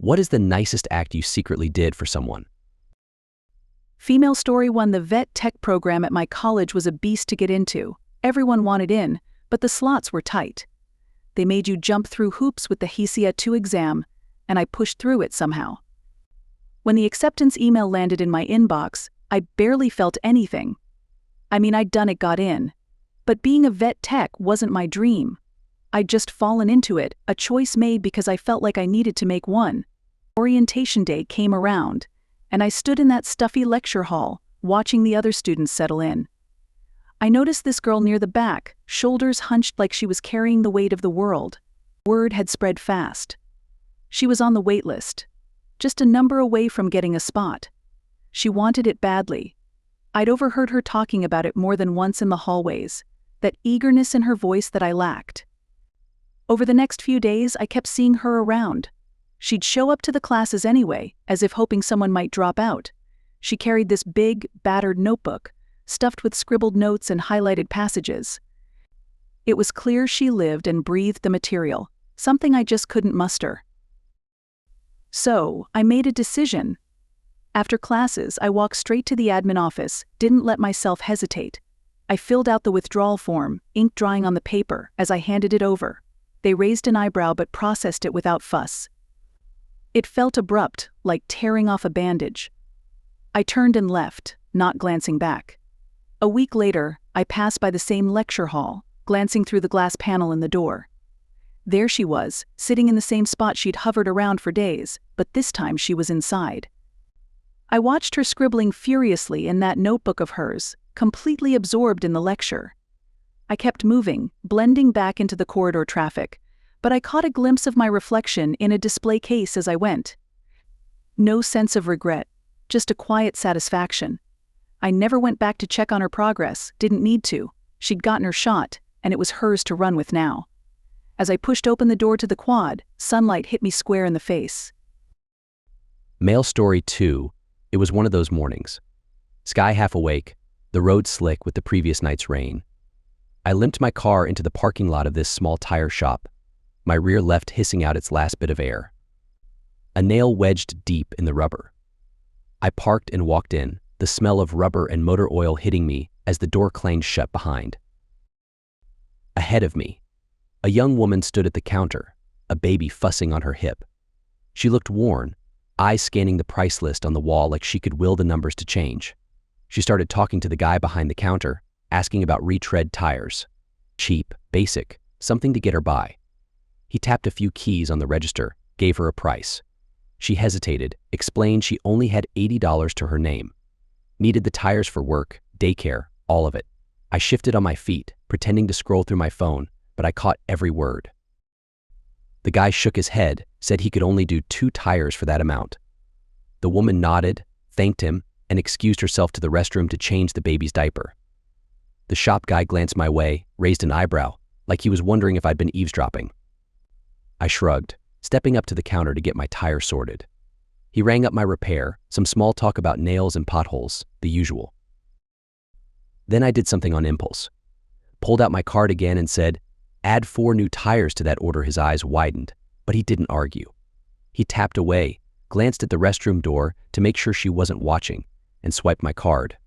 What is the nicest act you secretly did for someone? Female story 1. The vet tech program at my college was a beast to get into. Everyone wanted in, but the slots were tight. They made you jump through hoops with the HESIA 2 exam, and I pushed through it somehow. When the acceptance email landed in my inbox, I barely felt anything. I mean, I'd done it, got in. But being a vet tech wasn't my dream. I'd just fallen into it, a choice made because I felt like I needed to make one. Orientation day came around, and I stood in that stuffy lecture hall, watching the other students settle in. I noticed this girl near the back, shoulders hunched like she was carrying the weight of the world. Word had spread fast. She was on the wait list, just a number away from getting a spot. She wanted it badly. I'd overheard her talking about it more than once in the hallways, that eagerness in her voice that I lacked. Over the next few days, I kept seeing her around. She'd show up to the classes anyway, as if hoping someone might drop out. She carried this big, battered notebook, stuffed with scribbled notes and highlighted passages. It was clear she lived and breathed the material, something I just couldn't muster. So, I made a decision. After classes, I walked straight to the admin office, didn't let myself hesitate. I filled out the withdrawal form, ink drying on the paper, as I handed it over. They raised an eyebrow but processed it without fuss. It felt abrupt, like tearing off a bandage. I turned and left, not glancing back. A week later, I passed by the same lecture hall, glancing through the glass panel in the door. There she was, sitting in the same spot she'd hovered around for days, but this time she was inside. I watched her scribbling furiously in that notebook of hers, completely absorbed in the lecture. I kept moving, blending back into the corridor traffic, but I caught a glimpse of my reflection in a display case as I went. No sense of regret, just a quiet satisfaction. I never went back to check on her progress, didn't need to. She'd gotten her shot, and it was hers to run with now. As I pushed open the door to the quad, sunlight hit me square in the face. Male story 2. It was one of those mornings. Sky half awake, the road slick with the previous night's rain. I limped my car into the parking lot of this small tire shop, my rear left hissing out its last bit of air. A nail wedged deep in the rubber. I parked and walked in, the smell of rubber and motor oil hitting me as the door clanged shut behind. Ahead of me, a young woman stood at the counter, a baby fussing on her hip. She looked worn, eyes scanning the price list on the wall like she could will the numbers to change. She started talking to the guy behind the counter, asking about retread tires. Cheap, basic, something to get her by. He tapped a few keys on the register, gave her a price. She hesitated, explained she only had $80 to her name. Needed the tires for work, daycare, all of it. I shifted on my feet, pretending to scroll through my phone, but I caught every word. The guy shook his head, said he could only do 2 tires for that amount. The woman nodded, thanked him, and excused herself to the restroom to change the baby's diaper. The shop guy glanced my way, raised an eyebrow, like he was wondering if I'd been eavesdropping. I shrugged, stepping up to the counter to get my tire sorted. He rang up my repair, some small talk about nails and potholes, the usual. Then I did something on impulse. Pulled out my card again and said, "Add 4 new tires to that order." His eyes widened, but he didn't argue. He tapped away, glanced at the restroom door to make sure she wasn't watching, and swiped my card.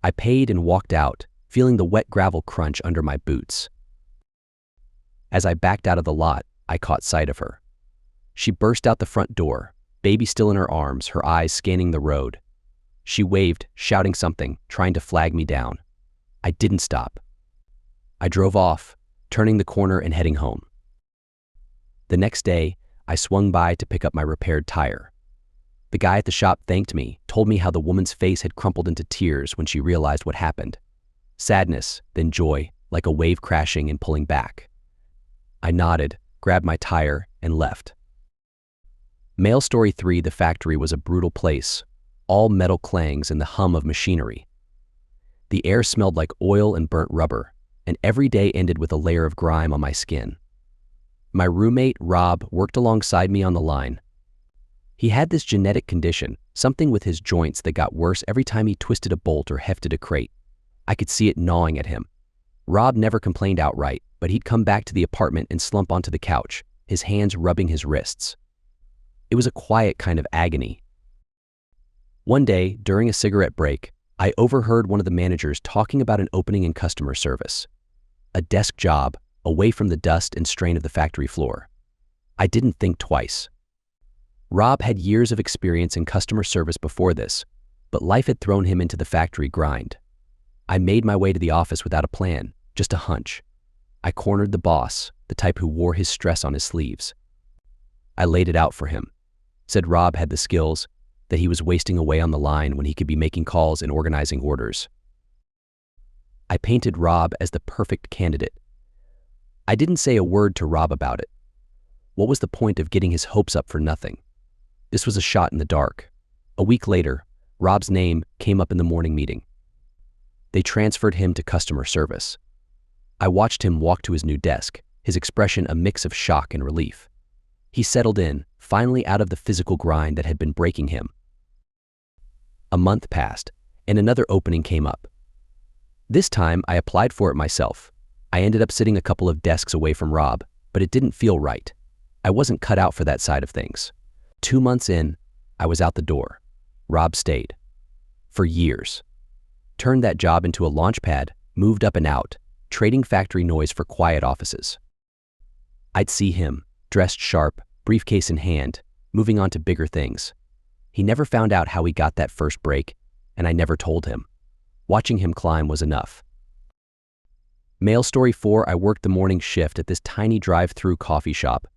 I paid and walked out, feeling the wet gravel crunch under my boots. As I backed out of the lot, I caught sight of her. She burst out the front door, baby still in her arms, her eyes scanning the road. She waved, shouting something, trying to flag me down. I didn't stop. I drove off, turning the corner and heading home. The next day, I swung by to pick up my repaired tire. The guy at the shop thanked me, told me how the woman's face had crumpled into tears when she realized what happened. Sadness, then joy, like a wave crashing and pulling back. I nodded, grabbed my tire, and left. Male story 3. The factory was a brutal place, all metal clangs and the hum of machinery. The air smelled like oil and burnt rubber, and every day ended with a layer of grime on my skin. My roommate, Rob, worked alongside me on the line. He had this genetic condition, something with his joints that got worse every time he twisted a bolt or hefted a crate. I could see it gnawing at him. Rob never complained outright, but he'd come back to the apartment and slump onto the couch, his hands rubbing his wrists. It was a quiet kind of agony. One day, during a cigarette break, I overheard one of the managers talking about an opening in customer service. A desk job, away from the dust and strain of the factory floor. I didn't think twice. Rob had years of experience in customer service before this, but life had thrown him into the factory grind. I made my way to the office without a plan, just a hunch. I cornered the boss, the type who wore his stress on his sleeves. I laid it out for him, said Rob had the skills, that he was wasting away on the line when he could be making calls and organizing orders. I painted Rob as the perfect candidate. I didn't say a word to Rob about it. What was the point of getting his hopes up for nothing? This was a shot in the dark. A week later, Rob's name came up in the morning meeting. They transferred him to customer service. I watched him walk to his new desk, his expression a mix of shock and relief. He settled in, finally out of the physical grind that had been breaking him. A month passed, and another opening came up. This time, I applied for it myself. I ended up sitting a couple of desks away from Rob, but it didn't feel right. I wasn't cut out for that side of things. 2 months in, I was out the door. Rob stayed. For years. Turned that job into a launch pad, moved up and out, trading factory noise for quiet offices. I'd see him, dressed sharp, briefcase in hand, moving on to bigger things. He never found out how he got that first break, and I never told him. Watching him climb was enough. Mail story 4, I worked the morning shift at this tiny drive-through coffee shop,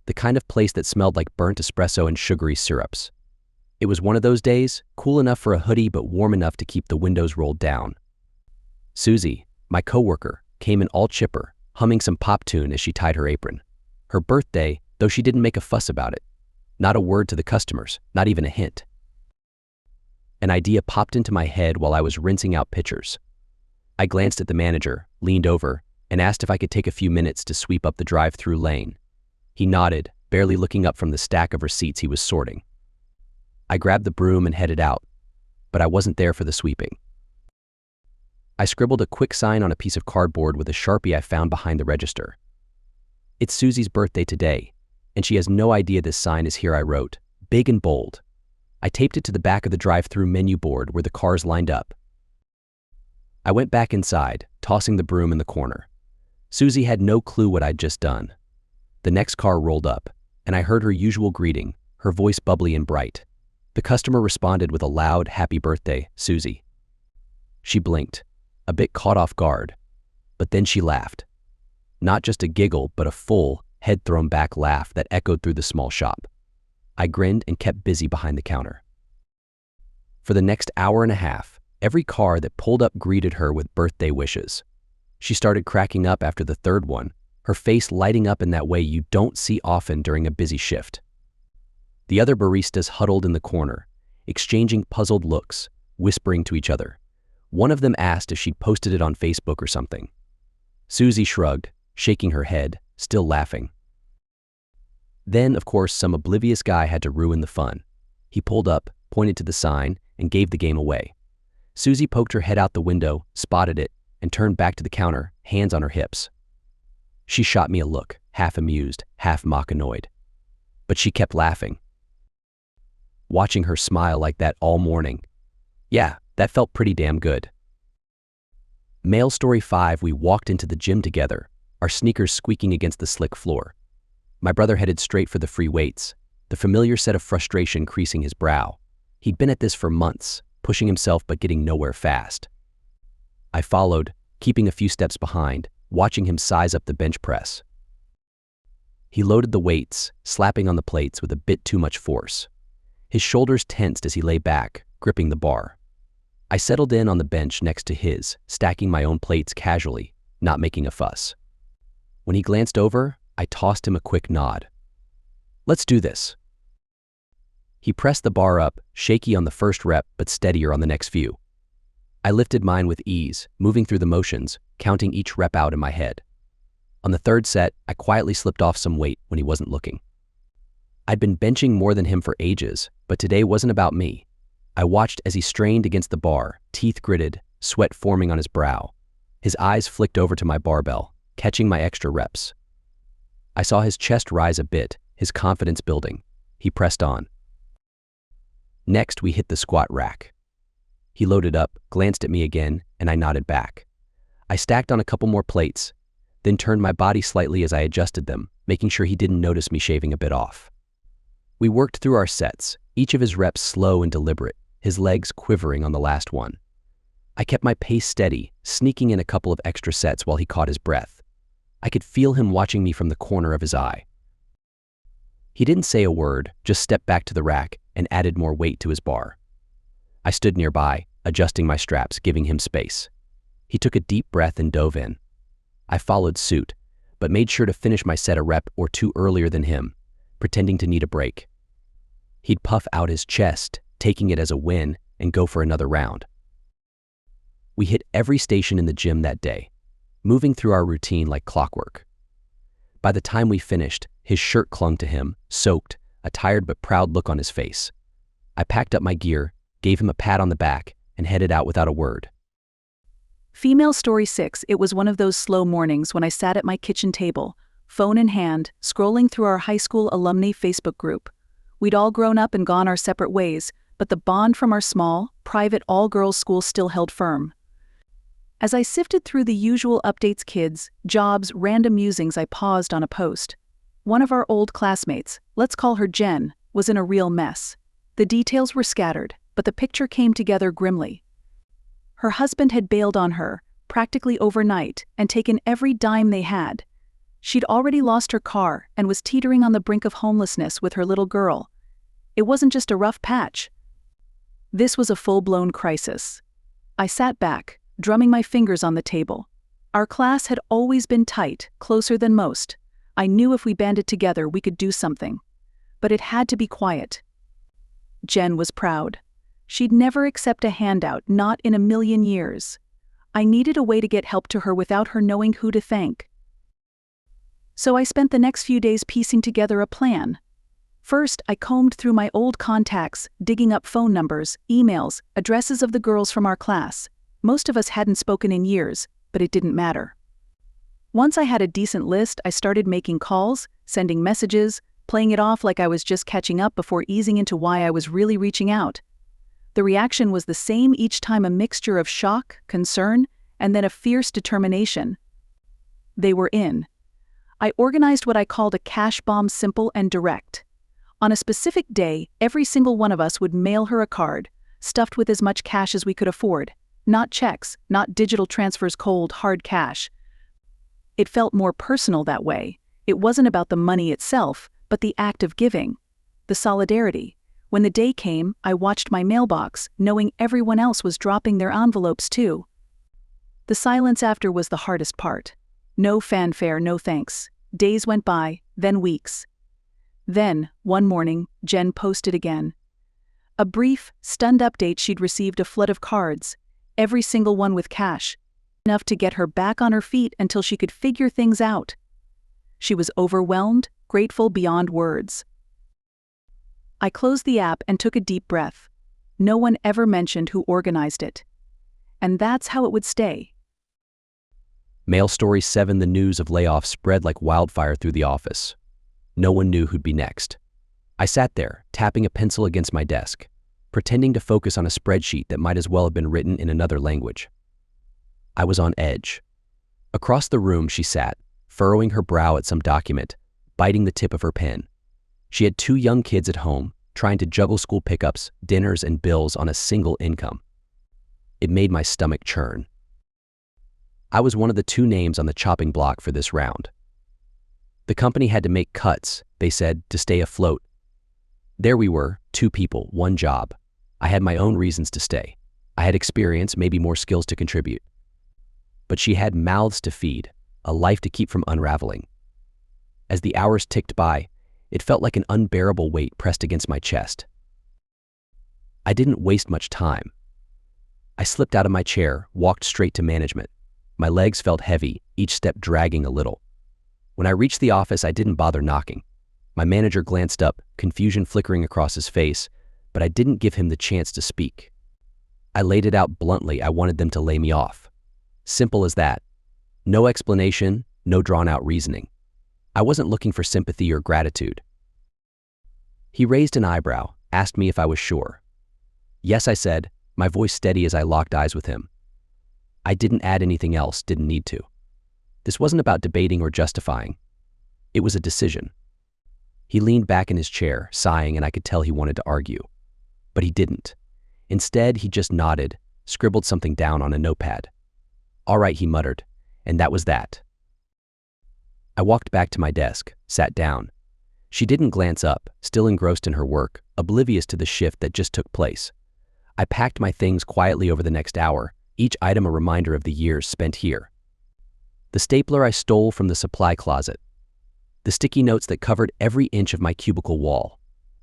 the kind of place that smelled like burnt espresso and sugary syrups. It was one of those days, cool enough for a hoodie but warm enough to keep the windows rolled down. Susie, my coworker, came in all chipper, humming some pop tune as she tied her apron. Her birthday, though she didn't make a fuss about it. Not a word to the customers, not even a hint. An idea popped into my head while I was rinsing out pitchers. I glanced at the manager, leaned over, and asked if I could take a few minutes to sweep up the drive-through lane. He nodded, barely looking up from the stack of receipts he was sorting. I grabbed the broom and headed out, but I wasn't there for the sweeping. I scribbled a quick sign on a piece of cardboard with a Sharpie I found behind the register. It's Susie's birthday today, and she has no idea this sign is here, I wrote, big and bold. I taped it to the back of the drive-through menu board where the cars lined up. I went back inside, tossing the broom in the corner. Susie had no clue what I'd just done. The next car rolled up, and I heard her usual greeting, her voice bubbly and bright. The customer responded with a loud, happy birthday, Susie. She blinked, a bit caught off guard, but then she laughed. Not just a giggle, but a full, head-thrown-back laugh that echoed through the small shop. I grinned and kept busy behind the counter. For the next hour and a half, every car that pulled up greeted her with birthday wishes. She started cracking up after the third one, her face lighting up in that way you don't see often during a busy shift. The other baristas huddled in the corner, exchanging puzzled looks, whispering to each other. One of them asked if she'd posted it on Facebook or something. Susie shrugged, shaking her head, still laughing. Then, of course, some oblivious guy had to ruin the fun. He pulled up, pointed to the sign, and gave the game away. Susie poked her head out the window, spotted it, and turned back to the counter, hands on her hips. She shot me a look, half amused, half mock-annoyed. But she kept laughing. Watching her smile like that all morning. Yeah, that felt pretty damn good. Mail story 5, we walked into the gym together, our sneakers squeaking against the slick floor. My brother headed straight for the free weights, the familiar set of frustration creasing his brow. He'd been at this for months, pushing himself but getting nowhere fast. I followed, keeping a few steps behind, watching him size up the bench press. He loaded the weights, slapping on the plates with a bit too much force. His shoulders tensed as he lay back, gripping the bar. I settled in on the bench next to his, stacking my own plates casually, not making a fuss. When he glanced over, I tossed him a quick nod. Let's do this. He pressed the bar up, shaky on the first rep but steadier on the next few. I lifted mine with ease, moving through the motions, counting each rep out in my head. On the third set, I quietly slipped off some weight when he wasn't looking. I'd been benching more than him for ages, but today wasn't about me. I watched as he strained against the bar, teeth gritted, sweat forming on his brow. His eyes flicked over to my barbell, catching my extra reps. I saw his chest rise a bit, his confidence building. He pressed on. Next, we hit the squat rack. He loaded up, glanced at me again, and I nodded back. I stacked on a couple more plates, then turned my body slightly as I adjusted them, making sure he didn't notice me shaving a bit off. We worked through our sets, each of his reps slow and deliberate, his legs quivering on the last one. I kept my pace steady, sneaking in a couple of extra sets while he caught his breath. I could feel him watching me from the corner of his eye. He didn't say a word, just stepped back to the rack and added more weight to his bar. I stood nearby, adjusting my straps, giving him space. He took a deep breath and dove in. I followed suit, but made sure to finish my set a rep or two earlier than him, pretending to need a break. He'd puff out his chest, taking it as a win, and go for another round. We hit every station in the gym that day, moving through our routine like clockwork. By the time we finished, his shirt clung to him, soaked, a tired but proud look on his face. I packed up my gear, gave him a pat on the back, and headed out without a word. Female story 6. It was one of those slow mornings when I sat at my kitchen table, phone in hand, scrolling through our high school alumni Facebook group. We'd all grown up and gone our separate ways, but the bond from our small, private all-girls school still held firm. As I sifted through the usual updates, kids, jobs, random musings, I paused on a post. One of our old classmates, let's call her Jen, was in a real mess. The details were scattered, but the picture came together grimly. Her husband had bailed on her, practically overnight, and taken every dime they had. She'd already lost her car and was teetering on the brink of homelessness with her little girl. It wasn't just a rough patch. This was a full-blown crisis. I sat back, drumming my fingers on the table. Our class had always been tight, closer than most. I knew if we banded together we could do something. But it had to be quiet. Jen was proud. She'd never accept a handout, not in a million years. I needed a way to get help to her without her knowing who to thank. So I spent the next few days piecing together a plan. First, I combed through my old contacts, digging up phone numbers, emails, addresses of the girls from our class. Most of us hadn't spoken in years, but it didn't matter. Once I had a decent list, I started making calls, sending messages, playing it off like I was just catching up before easing into why I was really reaching out. The reaction was the same each time, a mixture of shock, concern, and then a fierce determination. They were in. I organized what I called a cash bomb, simple and direct. On a specific day, every single one of us would mail her a card, stuffed with as much cash as we could afford. Not checks, not digital transfers, cold, hard cash. It felt more personal that way. It wasn't about the money itself, but the act of giving. The solidarity. When the day came, I watched my mailbox, knowing everyone else was dropping their envelopes too. The silence after was the hardest part. No fanfare, no thanks. Days went by, then weeks. Then, one morning, Jen posted again. A brief, stunned update: she'd received a flood of cards, every single one with cash, enough to get her back on her feet until she could figure things out. She was overwhelmed, grateful beyond words. I closed the app and took a deep breath. No one ever mentioned who organized it. And that's how it would stay. Male story 7. The news of layoffs spread like wildfire through the office. No one knew who'd be next. I sat there, tapping a pencil against my desk, pretending to focus on a spreadsheet that might as well have been written in another language. I was on edge. Across the room she sat, furrowing her brow at some document, biting the tip of her pen. She had 2 young kids at home, trying to juggle school pickups, dinners, and bills on a single income. It made my stomach churn. I was one of the 2 names on the chopping block for this round. The company had to make cuts, they said, to stay afloat. There we were, 2 people, 1 job. I had my own reasons to stay. I had experience, maybe more skills to contribute. But she had mouths to feed, a life to keep from unraveling. As the hours ticked by, it felt like an unbearable weight pressed against my chest. I didn't waste much time. I slipped out of my chair, walked straight to management. My legs felt heavy, each step dragging a little. When I reached the office, I didn't bother knocking. My manager glanced up, confusion flickering across his face, but I didn't give him the chance to speak. I laid it out bluntly. I wanted them to lay me off. Simple as that. No explanation, no drawn-out reasoning. I wasn't looking for sympathy or gratitude. He raised an eyebrow, asked me if I was sure. Yes, I said, my voice steady as I locked eyes with him. I didn't add anything else, didn't need to. This wasn't about debating or justifying. It was a decision. He leaned back in his chair, sighing, and I could tell he wanted to argue. But he didn't. Instead, he just nodded, scribbled something down on a notepad. All right, he muttered, and that was that. I walked back to my desk, sat down. She didn't glance up, still engrossed in her work, oblivious to the shift that just took place. I packed my things quietly over the next hour, each item a reminder of the years spent here. The stapler I stole from the supply closet. The sticky notes that covered every inch of my cubicle wall.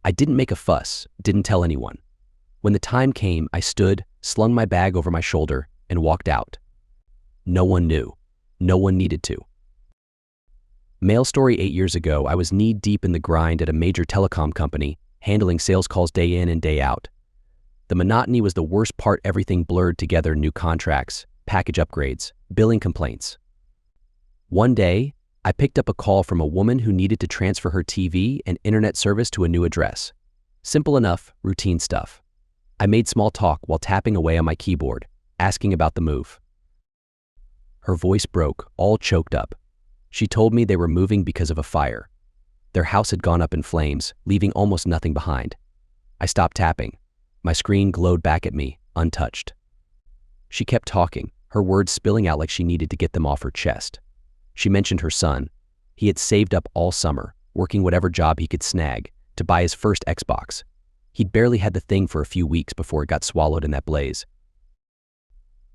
I didn't make a fuss, didn't tell anyone. When the time came, I stood, slung my bag over my shoulder, and walked out. No one knew. No one needed to. Mail story 8 years ago, I was knee-deep in the grind at a major telecom company, handling sales calls day in and day out. The monotony was the worst part. Everything blurred together: new contracts, package upgrades, billing complaints. One day, I picked up a call from a woman who needed to transfer her TV and internet service to a new address. Simple enough, routine stuff. I made small talk while tapping away on my keyboard, asking about the move. Her voice broke, all choked up. She told me they were moving because of a fire. Their house had gone up in flames, leaving almost nothing behind. I stopped tapping. My screen glowed back at me, untouched. She kept talking, her words spilling out like she needed to get them off her chest. She mentioned her son. He had saved up all summer, working whatever job he could snag, to buy his first Xbox. He'd barely had the thing for a few weeks before it got swallowed in that blaze.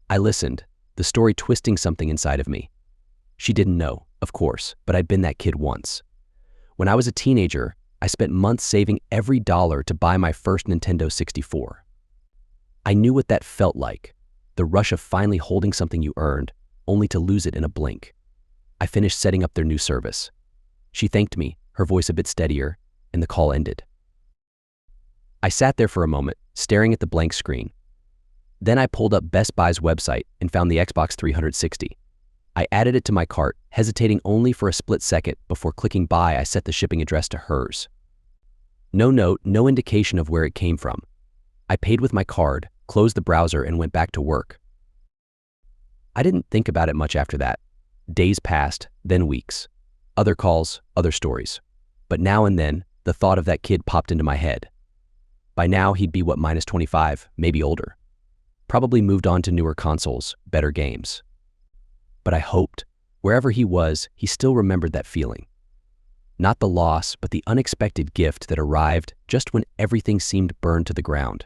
I listened, the story twisting something inside of me. She didn't know, of course, but I'd been that kid once. When I was a teenager, I spent months saving every dollar to buy my first Nintendo 64. I knew what that felt like, the rush of finally holding something you earned, only to lose it in a blink. I finished setting up their new service. She thanked me, her voice a bit steadier, and the call ended. I sat there for a moment, staring at the blank screen. Then I pulled up Best Buy's website and found the Xbox 360. I added it to my cart, hesitating only for a split second before clicking buy. I set the shipping address to hers. No note, no indication of where it came from. I paid with my card, closed the browser, and went back to work. I didn't think about it much after that. Days passed, then weeks. Other calls, other stories. But now and then, the thought of that kid popped into my head. By now, he'd be -25, maybe older. Probably moved on to newer consoles, better games. But I hoped, wherever he was, he still remembered that feeling. Not the loss, but the unexpected gift that arrived just when everything seemed burned to the ground.